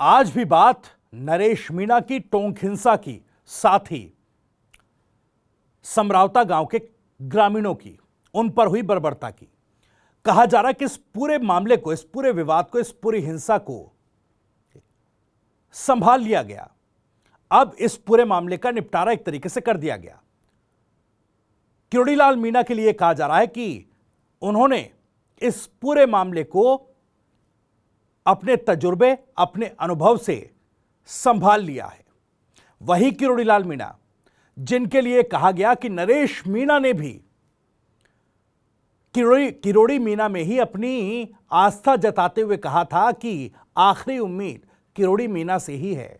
आज भी बात नरेश मीणा की टोंक हिंसा की, साथ ही समरावता गांव के ग्रामीणों की, उन पर हुई बर्बरता की। कहा जा रहा है कि इस पूरे मामले को, इस पूरे विवाद को, इस पूरी हिंसा को संभाल लिया गया। अब इस पूरे मामले का निपटारा एक तरीके से कर दिया गया। किरोड़ीलाल मीणा के लिए कहा जा रहा है कि उन्होंने इस पूरे मामले को अपने तजुर्बे, अपने अनुभव से संभाल लिया है। वही किरोड़ीलाल मीणा जिनके लिए कहा गया कि नरेश मीणा ने भी किरोड़ी मीणा में ही अपनी आस्था जताते हुए कहा था कि आखिरी उम्मीद किरोड़ी मीणा से ही है।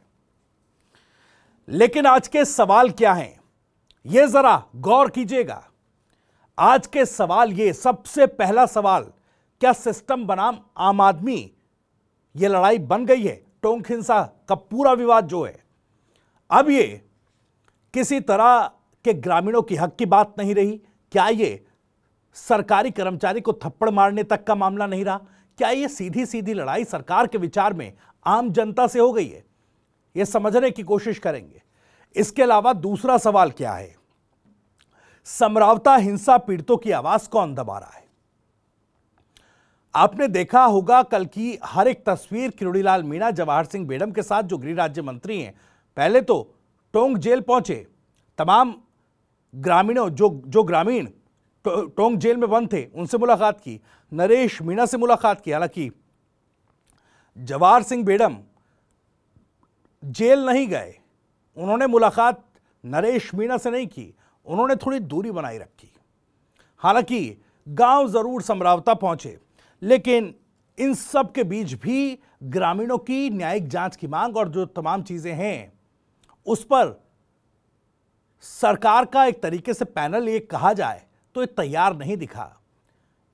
लेकिन आज के सवाल क्या हैं, यह जरा गौर कीजिएगा। आज के सवाल ये, सबसे पहला सवाल, क्या सिस्टम बनाम आम आदमी ये लड़ाई बन गई है? टोंक हिंसा का पूरा विवाद जो है, अब ये किसी तरह के ग्रामीणों की हक की बात नहीं रही। क्या ये सरकारी कर्मचारी को थप्पड़ मारने तक का मामला नहीं रहा? क्या ये सीधी सीधी लड़ाई सरकार के विचार में आम जनता से हो गई है? ये समझने की कोशिश करेंगे। इसके अलावा दूसरा सवाल क्या है, समरावता हिंसा पीड़ितों की आवाज कौन दबा रहा है? आपने देखा होगा कल की हर एक तस्वीर, किरोड़ीलाल मीणा जवाहर सिंह बेडम के साथ, जो गृह राज्य मंत्री हैं, पहले तो टोंक जेल पहुंचे, तमाम ग्रामीणों, जो ग्रामीण टोंक जेल में बंद थे, उनसे मुलाकात की, नरेश मीणा से मुलाकात की। हालांकि जवाहर सिंह बेडम जेल नहीं गए, उन्होंने मुलाकात नरेश मीणा से नहीं की, उन्होंने थोड़ी दूरी बनाई रखी। हालांकि गांव जरूर समरावता पहुंचे, लेकिन इन सब के बीच भी ग्रामीणों की न्यायिक जांच की मांग और जो तमाम चीजें हैं, उस पर सरकार का एक तरीके से पैनल, ये कहा जाए तो ये तैयार नहीं दिखा।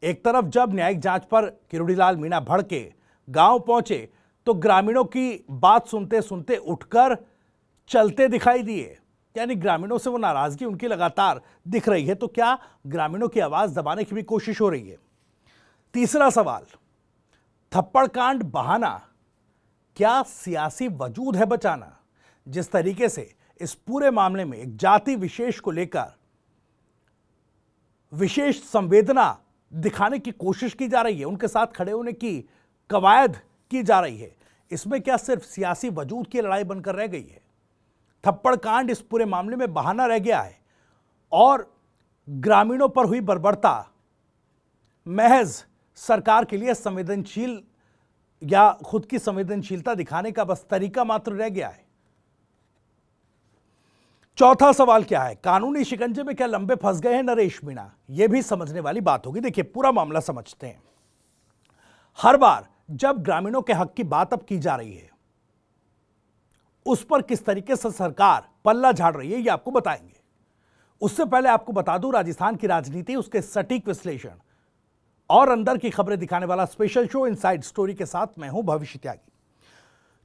एक तरफ जब न्यायिक जांच पर किरोड़ीलाल मीणा भड़के, गांव पहुंचे, तो ग्रामीणों की बात सुनते सुनते उठकर चलते दिखाई दिए। यानी ग्रामीणों से वो नाराजगी उनकी लगातार दिख रही है। तो क्या ग्रामीणों की आवाज दबाने की भी कोशिश हो रही है? तीसरा सवाल, थप्पड़ कांड बहाना, क्या सियासी वजूद है बचाना? जिस तरीके से इस पूरे मामले में एक जाति विशेष को लेकर विशेष संवेदना दिखाने की कोशिश की जा रही है, उनके साथ खड़े होने की कवायद की जा रही है, इसमें क्या सिर्फ सियासी वजूद की लड़ाई बनकर रह गई है? थप्पड़ कांड इस पूरे मामले में बहाना रह गया है और ग्रामीणों पर हुई बर्बरता महज सरकार के लिए संवेदनशील या खुद की संवेदनशीलता दिखाने का बस तरीका मात्र रह गया है। चौथा सवाल क्या है, कानूनी शिकंजे में क्या लंबे फंस गए हैं नरेश मीणा? यह भी समझने वाली बात होगी। देखिए, पूरा मामला समझते हैं। हर बार जब ग्रामीणों के हक की बात अब की जा रही है, उस पर किस तरीके से सरकार पल्ला झाड़ रही है, ये आपको बताएंगे। उससे पहले आपको बता दूं, राजस्थान की राजनीति, उसके सटीक विश्लेषण और अंदर की खबरें दिखाने वाला स्पेशल शो इनसाइड स्टोरी के साथ मैं हूं भविष्य त्यागी।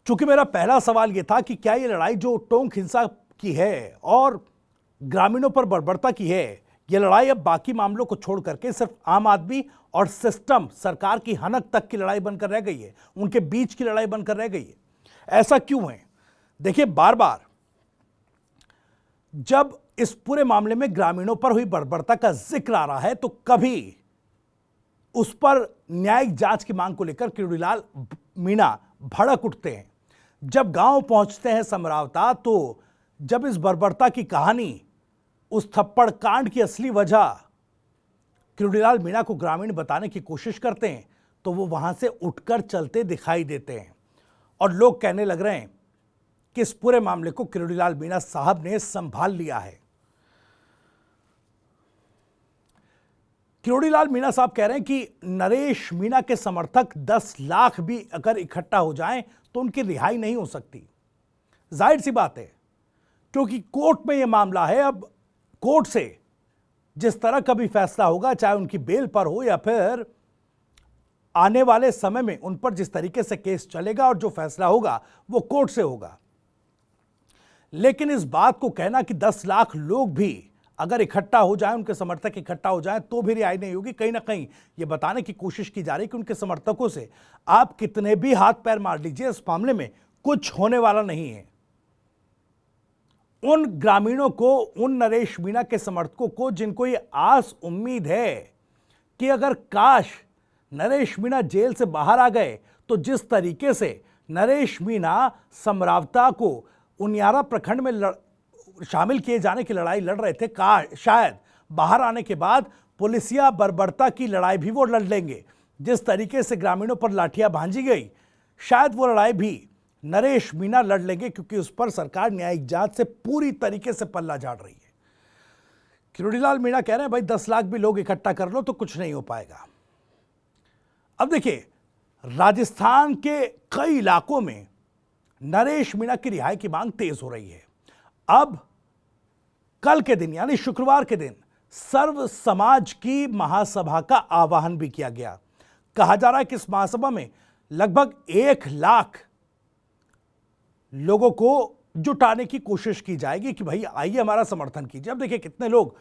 चूंकि मेरा पहला सवाल यह था कि क्या यह लड़ाई जो टोंक हिंसा की है और ग्रामीणों पर बर्बरता की है, यह लड़ाई अब बाकी मामलों को छोड़ करके सिर्फ आम आदमी और सिस्टम, सरकार की हनक तक की लड़ाई बनकर रह गई है, उनके बीच की लड़ाई बनकर रह गई है। ऐसा क्यों है? देखिए, बार बार जब इस पूरे मामले में ग्रामीणों पर हुई बर्बरता का जिक्र आ रहा है, तो कभी उस पर न्यायिक जांच की मांग को लेकर किरोड़ीलाल मीणा भड़क उठते हैं। जब गांव पहुंचते हैं समरावता, तो जब इस बर्बरता की कहानी, उस थप्पड़ कांड की असली वजह किरोड़ीलाल मीणा को ग्रामीण बताने की कोशिश करते हैं, तो वो वहां से उठकर चलते दिखाई देते हैं और लोग कहने लग रहे हैं कि इस पूरे मामले को किरोड़ीलाल मीणा साहब ने संभाल लिया है। किरोड़ीलाल मीणा साहब कह रहे हैं कि नरेश मीणा के समर्थक 10 लाख भी अगर इकट्ठा हो जाएं तो उनकी रिहाई नहीं हो सकती। जाहिर सी बात है, क्योंकि कोर्ट में यह मामला है। अब कोर्ट से जिस तरह का भी फैसला होगा, चाहे उनकी बेल पर हो या फिर आने वाले समय में उन पर जिस तरीके से केस चलेगा और जो फैसला होगा वो कोर्ट से होगा। लेकिन इस बात को कहना कि 10 लाख लोग भी अगर इकट्ठा हो जाए, उनके समर्थक इकट्ठा हो जाए तो भी रिहाई नहीं होगी, कहीं ना कहीं ये बताने की कोशिश की जा रही है कि उनके समर्थकों से आप कितने भी हाथ पैर मार लीजिए, इस मामले में कुछ होने वाला नहीं है। उन ग्रामीणों को, उन नरेश मीणा के समर्थकों को जिनको ये आस उम्मीद है कि अगर काश नरेश मीणा जेल से बाहर आ गए तो जिस तरीके से नरेश मीणा समरावता को उनियारा प्रखंड में शामिल किए जाने की लड़ाई लड़ रहे थे, शायद बाहर आने के बाद पुलिसिया बर्बरता की लड़ाई भी वो लड़ लेंगे। जिस तरीके से ग्रामीणों पर लाठियां भांजी गई, शायद वो लड़ाई भी नरेश मीणा लड़ लेंगे, क्योंकि उस पर सरकार न्यायिक जांच से पूरी तरीके से पल्ला झाड़ रही है। किरोड़ीलाल मीणा कह रहे हैं भाई 10 लाख भी लोग इकट्ठा कर लो तो कुछ नहीं हो पाएगा। अब देखिए, राजस्थान के कई इलाकों में नरेश मीणा की रिहाई की मांग तेज हो रही है। अब कल के दिन यानी शुक्रवार के दिन सर्व समाज की महासभा का आह्वान भी किया गया। कहा जा रहा है कि इस महासभा में लगभग 1 लाख लोगों को जुटाने की कोशिश की जाएगी कि भाई आइए हमारा समर्थन कीजिए। अब देखिए कितने लोग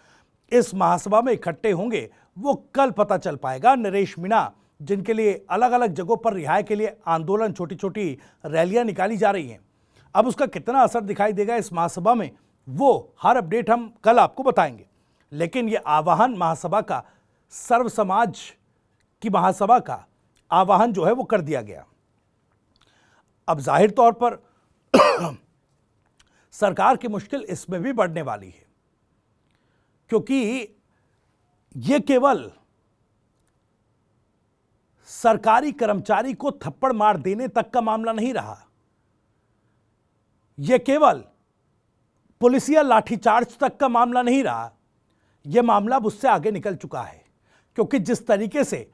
इस महासभा में इकट्ठे होंगे वो कल पता चल पाएगा। नरेश मीणा जिनके लिए अलग अलग जगहों पर रिहाई के लिए आंदोलन, छोटी छोटी रैलियां निकाली जा रही हैं, अब उसका कितना असर दिखाई देगा इस महासभा में, वो हर अपडेट हम कल आपको बताएंगे। लेकिन यह आह्वान महासभा का, सर्व समाज की महासभा का आह्वान जो है वो कर दिया गया। अब जाहिर तौर पर सरकार की मुश्किल इसमें भी बढ़ने वाली है, क्योंकि यह केवल सरकारी कर्मचारी को थप्पड़ मार देने तक का मामला नहीं रहा, यह केवल पुलिसिया लाठीचार्ज तक का मामला नहीं रहा। यह मामला उससे आगे निकल चुका है, क्योंकि जिस तरीके से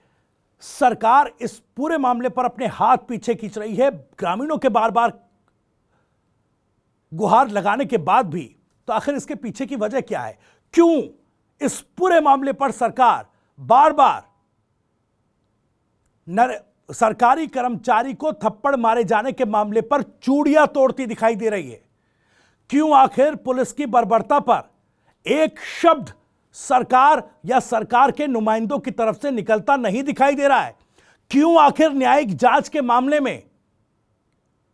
सरकार इस पूरे मामले पर अपने हाथ पीछे खींच रही है, ग्रामीणों के बार बार गुहार लगाने के बाद भी, तो आखिर इसके पीछे की वजह क्या है? क्यों इस पूरे मामले पर सरकार बार बार सरकारी कर्मचारी को थप्पड़ मारे जाने के मामले पर चूड़ियां तोड़ती दिखाई दे रही है? क्यों आखिर पुलिस की बर्बरता पर एक शब्द सरकार या सरकार के नुमाइंदों की तरफ से निकलता नहीं दिखाई दे रहा है? क्यों आखिर न्यायिक जांच के मामले में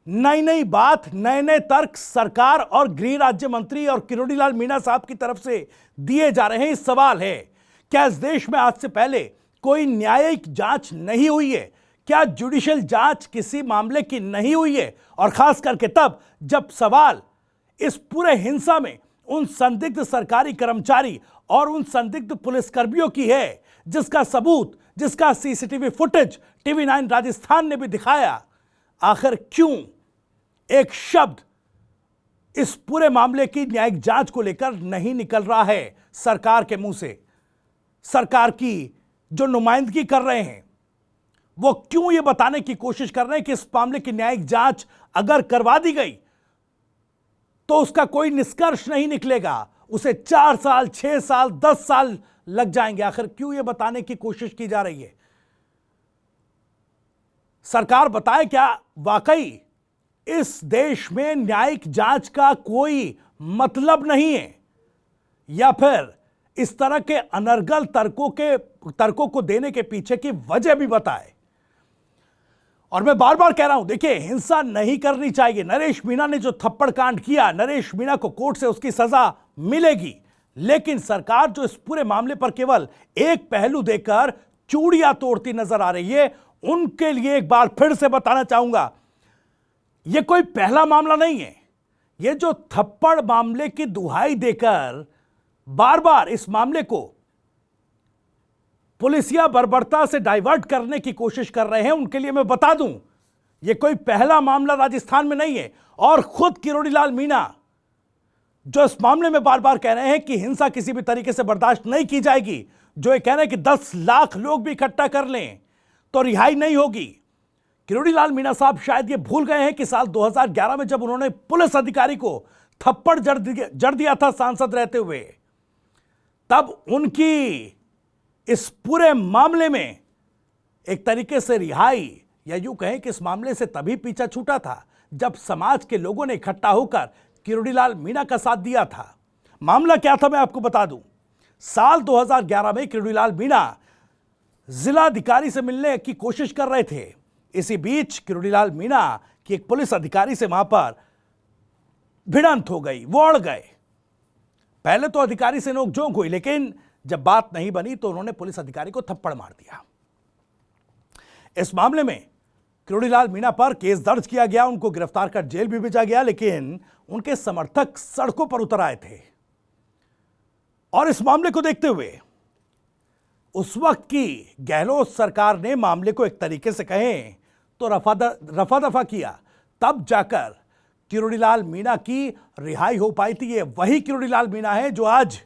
नई नई बात, नए नए तर्क सरकार और गृह राज्य मंत्री और किरोड़ीलाल मीणा साहब की तरफ से दिए जा रहे हैं? इस सवाल है, क्या इस देश में आज से पहले कोई न्यायिक जांच नहीं हुई है? क्या जुडिशियल जांच किसी मामले की नहीं हुई है? और खास करके तब जब सवाल इस पूरे हिंसा में उन संदिग्ध सरकारी कर्मचारी और उन संदिग्ध पुलिसकर्मियों की है, जिसका सबूत, जिसका सीसीटीवी फुटेज टीवी 9 राजस्थान ने भी दिखाया। आखिर क्यों एक शब्द इस पूरे मामले की न्यायिक जांच को लेकर नहीं निकल रहा है सरकार के मुंह से? सरकार की जो नुमाइंदगी कर रहे हैं वो क्यों ये बताने की कोशिश कर रहे हैं कि इस मामले की न्यायिक जांच अगर करवा दी गई तो उसका कोई निष्कर्ष नहीं निकलेगा, उसे 4 साल, 6 साल, 10 साल लग जाएंगे? आखिर क्यों ये बताने की कोशिश की जा रही है? सरकार बताए क्या वाकई इस देश में न्यायिक जांच का कोई मतलब नहीं है, या फिर इस तरह के अनर्गल तर्कों को देने के पीछे की वजह भी बताए? और मैं बार बार कह रहा हूं, देखिए हिंसा नहीं करनी चाहिए। नरेश मीणा ने जो थप्पड़ कांड किया, नरेश मीणा को कोर्ट से उसकी सजा मिलेगी, लेकिन सरकार जो इस पूरे मामले पर केवल एक पहलू देकर चूड़ियां तोड़ती नजर आ रही है, उनके लिए एक बार फिर से बताना चाहूंगा, यह कोई पहला मामला नहीं है। यह जो थप्पड़ मामले की दुहाई देकर बार बार इस मामले को पुलिसिया बर्बरता से डाइवर्ट करने की कोशिश कर रहे हैं, उनके लिए मैं बता दूं, यह कोई पहला मामला राजस्थान में नहीं है। और खुद किरोड़ीलाल मीणा जो इस मामले में बार बार कह रहे हैं कि हिंसा किसी भी तरीके से बर्दाश्त नहीं की जाएगी, जो ये कह रहे हैं कि 10 लाख लोग भी इकट्ठा कर लें तो रिहाई नहीं होगी। किरोड़ीलाल मीणा साहब शायद ये भूल गए हैं कि साल 2011 में जब उन्होंने पुलिस अधिकारी को थप्पड़ जड़ दिया था सांसद रहते हुए, तब उनकी इस पूरे मामले में एक तरीके से रिहाई, या यूं कहें कि इस मामले से तभी पीछा छूटा था जब समाज के लोगों ने इकट्ठा होकर किरोड़ीलाल मीणा का साथ दिया था। मामला क्या था मैं आपको बता दूं, साल 2011 में किरोड़ीलाल मीणा जिलाधिकारी से मिलने की कोशिश कर रहे थे। इसी बीच किरोड़ीलाल मीणा कि एक पुलिस अधिकारी से वहां पर भिड़ंत हो गई, वो अड़ गए। पहले तो अधिकारी से नोकझोंक हुई, लेकिन जब बात नहीं बनी तो उन्होंने पुलिस अधिकारी को थप्पड़ मार दिया। इस मामले में किरोड़ीलाल मीणा पर केस दर्ज किया गया, उनको गिरफ्तार कर जेल भी भेजा गया, लेकिन उनके समर्थक सड़कों पर उतर आए थे। और इस मामले को देखते हुए उस वक्त की गहलोत सरकार ने मामले को एक तरीके से कहें तो रफा दफा किया, तब जाकर किरोड़ीलाल मीणा की रिहाई हो पाई थी। ये वही किरोड़ीलाल मीणा है जो आज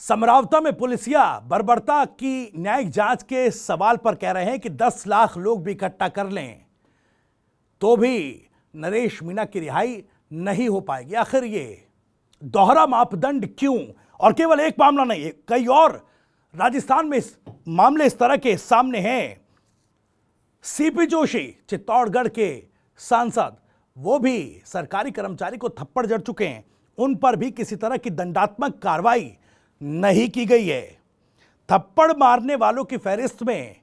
समरावता में पुलिसिया बर्बरता की न्यायिक जांच के सवाल पर कह रहे हैं कि 10 लाख लोग भी इकट्ठा कर लें तो भी नरेश मीणा की रिहाई नहीं हो पाएगी। आखिर ये दोहरा मापदंड क्यों? और केवल एक मामला नहीं है, कई और राजस्थान में मामले इस तरह के सामने हैं। सीपी जोशी, चित्तौड़गढ़ के सांसद, वो भी सरकारी कर्मचारी को थप्पड़ जड़ चुके हैं, उन पर भी किसी तरह की दंडात्मक कार्रवाई नहीं की गई है। थप्पड़ मारने वालों की फहरिस्त में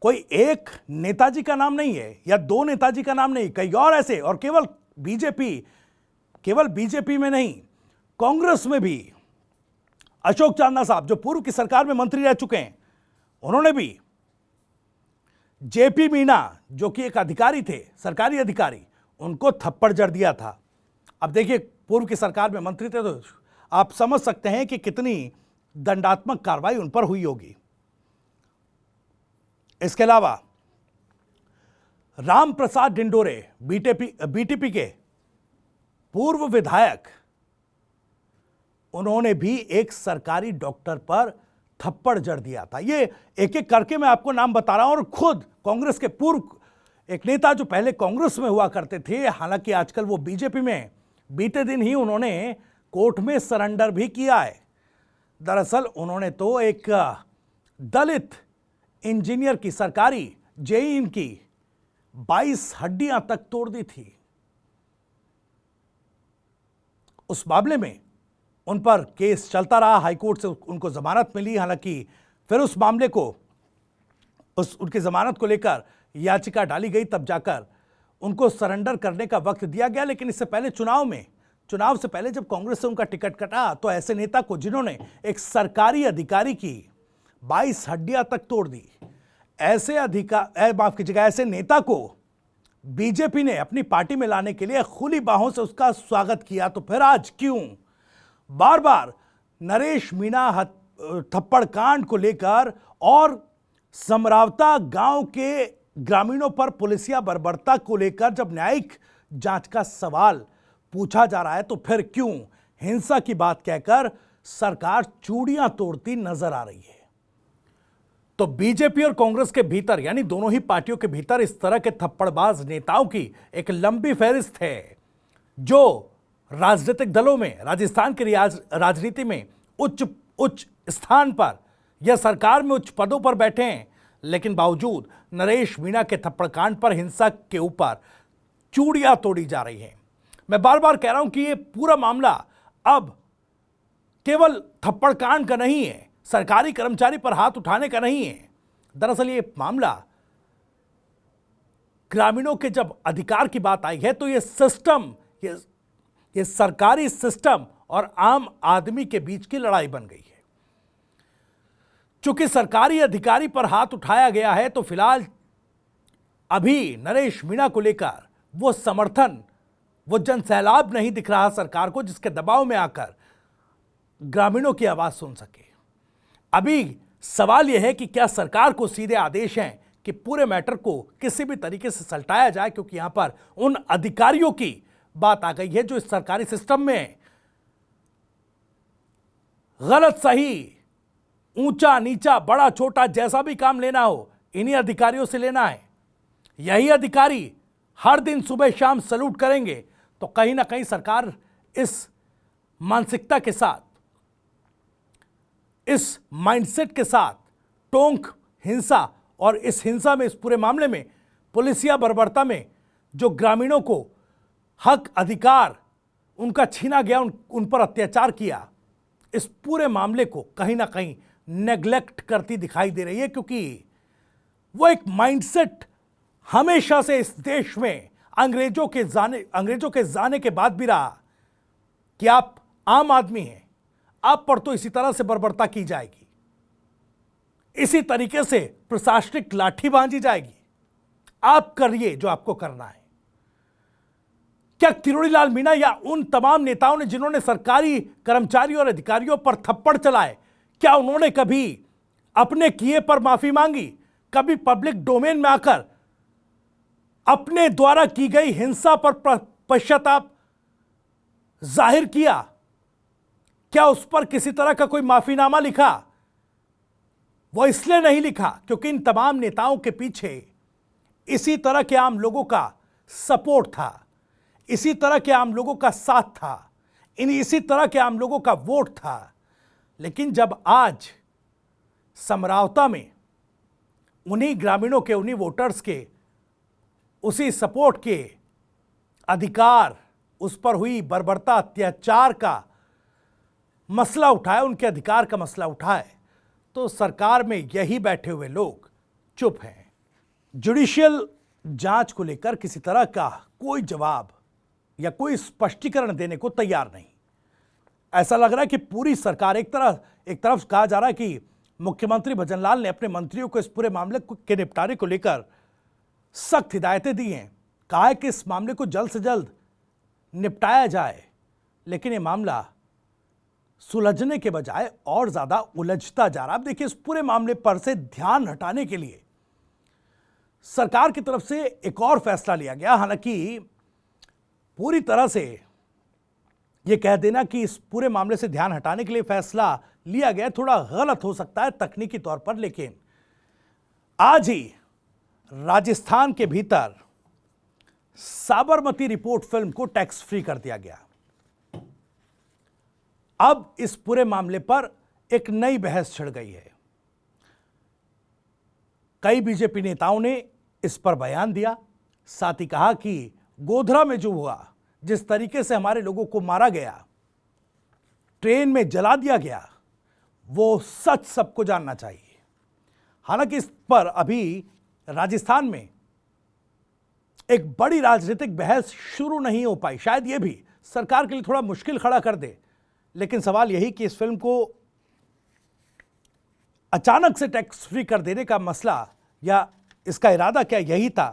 कोई एक नेताजी का नाम नहीं है या 2 नेताजी का नाम नहीं, कई और ऐसे। और केवल बीजेपी में नहीं, कांग्रेस में भी अशोक चांदना साहब जो पूर्व की सरकार में मंत्री रह चुके हैं, उन्होंने भी जेपी मीणा जो कि एक अधिकारी थे, सरकारी अधिकारी, उनको थप्पड़ जड़ दिया था। अब देखिए, पूर्व की सरकार में मंत्री थे तो आप समझ सकते हैं कि कितनी दंडात्मक कार्रवाई उन पर हुई होगी। इसके अलावा राम प्रसाद डिंडोरे, बीटीपी के पूर्व विधायक, उन्होंने भी एक सरकारी डॉक्टर पर थप्पड़ जड़ दिया था। ये एक एक करके मैं आपको नाम बता रहा हूं। और खुद कांग्रेस के पूर्व एक नेता जो पहले कांग्रेस में हुआ करते थे, हालांकि आजकल वो बीजेपी में, बीते दिन ही उन्होंने कोर्ट में सरेंडर भी किया है। दरअसल उन्होंने तो एक दलित इंजीनियर की, सरकारी जेईई की 22 हड्डियां तक तोड़ दी थी। उस मामले में उन पर केस चलता रहा, हाईकोर्ट से उनको जमानत मिली। हालांकि फिर उस मामले को, उनकी जमानत को लेकर याचिका डाली गई, तब जाकर उनको सरेंडर करने का वक्त दिया गया। लेकिन इससे पहले चुनाव से पहले जब कांग्रेस से उनका टिकट कटा, तो ऐसे नेता को, जिन्होंने एक सरकारी अधिकारी की 22 हड्डियां तक तोड़ दी, ऐसे नेता को बीजेपी ने अपनी पार्टी में लाने के लिए खुली बाहों से उसका स्वागत किया। तो फिर आज क्यों बार बार नरेश मीणा थप्पड़ कांड को लेकर और समरावता गांव के ग्रामीणों पर पुलिसिया बर्बरता को लेकर जब न्यायिक जांच का सवाल पूछा जा रहा है, तो फिर क्यों हिंसा की बात कहकर सरकार चूड़ियां तोड़ती नजर आ रही है? तो बीजेपी और कांग्रेस के भीतर, यानी दोनों ही पार्टियों के भीतर, इस तरह के थप्पड़बाज नेताओं की एक लंबी फहरिस्त है, जो राजनीतिक दलों में, राजस्थान की राजनीति में उच्च स्थान पर या सरकार में उच्च पदों पर बैठे हैं, लेकिन बावजूद नरेश मीणा के थप्पड़ कांड पर हिंसा के ऊपर चूड़ियां तोड़ी जा रही हैं। मैं बार बार कह रहा हूं कि यह पूरा मामला अब केवल थप्पड़ कांड का नहीं है, सरकारी कर्मचारी पर हाथ उठाने का नहीं है। दरअसल ये मामला ग्रामीणों के जब अधिकार की बात आई है, तो ये सिस्टम, ये सरकारी सिस्टम और आम आदमी के बीच की लड़ाई बन गई है। चूंकि सरकारी अधिकारी पर हाथ उठाया गया है, तो फिलहाल अभी नरेश मीणा को लेकर वो समर्थन, वो जनसैलाब नहीं दिख रहा सरकार को, जिसके दबाव में आकर ग्रामीणों की आवाज सुन सके। अभी सवाल यह है कि क्या सरकार को सीधे आदेश हैं कि पूरे मैटर को किसी भी तरीके से सलटाया जाए, क्योंकि यहां पर उन अधिकारियों की बात आ गई है जो इस सरकारी सिस्टम में गलत सही, ऊंचा नीचा, बड़ा छोटा, जैसा भी काम लेना हो, इन्हीं अधिकारियों से लेना है। यही अधिकारी हर दिन सुबह शाम सैल्यूट करेंगे, तो कहीं ना कहीं सरकार इस मानसिकता के साथ, इस माइंडसेट के साथ टोंक हिंसा, और इस हिंसा में, इस पूरे मामले में पुलिसिया बर्बरता में जो ग्रामीणों को हक अधिकार उनका छीना गया, उन पर अत्याचार किया, इस पूरे मामले को कहीं ना कहीं नेग्लेक्ट करती दिखाई दे रही है। क्योंकि वो एक माइंडसेट हमेशा से इस देश में अंग्रेजों के जाने के बाद भी रहा कि आप आम आदमी हैं, आप पर तो इसी तरह से बर्बरता की जाएगी, इसी तरीके से प्रशासनिक लाठी बांधी जाएगी, आप करिए जो आपको करना है। क्या किरोड़ीलाल मीणा या उन तमाम नेताओं ने जिन्होंने सरकारी कर्मचारियों और अधिकारियों पर थप्पड़ चलाए, क्या उन्होंने कभी अपने किए पर माफी मांगी? कभी पब्लिक डोमेन में आकर अपने द्वारा की गई हिंसा पर पश्चाताप जाहिर किया? क्या उस पर किसी तरह का कोई माफीनामा लिखा? वो इसलिए नहीं लिखा क्योंकि इन तमाम नेताओं के पीछे इसी तरह के आम लोगों का सपोर्ट था, इसी तरह के आम लोगों का साथ था, इसी तरह के आम लोगों का वोट था। लेकिन जब आज समरावता में उन्हीं ग्रामीणों के, उन्हीं वोटर्स के, उसी सपोर्ट के अधिकार, उस पर हुई बर्बरता, अत्याचार का मसला उठाए, उनके अधिकार का मसला उठाए, तो सरकार में यही बैठे हुए लोग चुप हैं। जुडिशियल जांच को लेकर किसी तरह का कोई जवाब या कोई स्पष्टीकरण देने को तैयार नहीं। ऐसा लग रहा है कि पूरी सरकार, एक तरफ कहा जा रहा है कि मुख्यमंत्री भजनलाल ने अपने मंत्रियों को इस पूरे मामले के निपटारे को लेकर सख्त हिदायतें दी हैं, कहा है कि इस मामले को जल्द से जल्द निपटाया जाए, लेकिन ये मामला सुलझने के बजाय और ज्यादा उलझता जा रहा है। अब देखिए, इस पूरे मामले पर से ध्यान हटाने के लिए सरकार की तरफ से एक और फैसला लिया गया। हालांकि पूरी तरह से यह कह देना कि इस पूरे मामले से ध्यान हटाने के लिए फैसला लिया गया थोड़ा गलत हो सकता है तकनीकी तौर पर, लेकिन आज ही राजस्थान के भीतर साबरमती रिपोर्ट फिल्म को टैक्स फ्री कर दिया गया। अब इस पूरे मामले पर एक नई बहस छिड़ गई है। कई बीजेपी नेताओं ने इस पर बयान दिया, साथ ही कहा कि गोधरा में जो हुआ, जिस तरीके से हमारे लोगों को मारा गया, ट्रेन में जला दिया गया, वो सच सबको जानना चाहिए। हालांकि इस पर अभी राजस्थान में एक बड़ी राजनीतिक बहस शुरू नहीं हो पाई। शायद यह भी सरकार के लिए थोड़ा मुश्किल खड़ा कर दे, लेकिन सवाल यही कि इस फिल्म को अचानक से टैक्स फ्री कर देने का मसला या इसका इरादा क्या यही था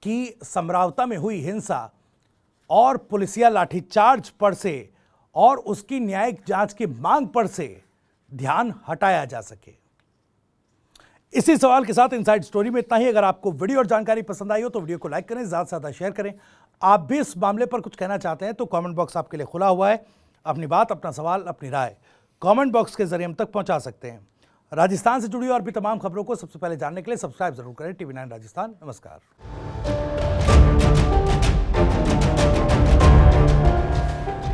कि समरावता में हुई हिंसा और पुलिसिया लाठीचार्ज पर से और उसकी न्यायिक जांच की मांग पर से ध्यान हटाया जा सके। इसी सवाल के साथ इनसाइड स्टोरी में इतना ही। अगर आपको वीडियो और जानकारी पसंद आई हो तो वीडियो को लाइक करें, ज्यादा से ज्यादा शेयर करें। आप भी इस मामले पर कुछ कहना चाहते हैं तो कमेंट बॉक्स आपके लिए खुला हुआ है। अपनी बात, अपना सवाल, अपनी राय कमेंट बॉक्स के जरिए हम तक पहुंचा सकते हैं। राजस्थान से जुड़ी और भी तमाम खबरों को सबसे पहले जानने के लिए सब्सक्राइब जरूर करें टीवी 9 राजस्थान। नमस्कार।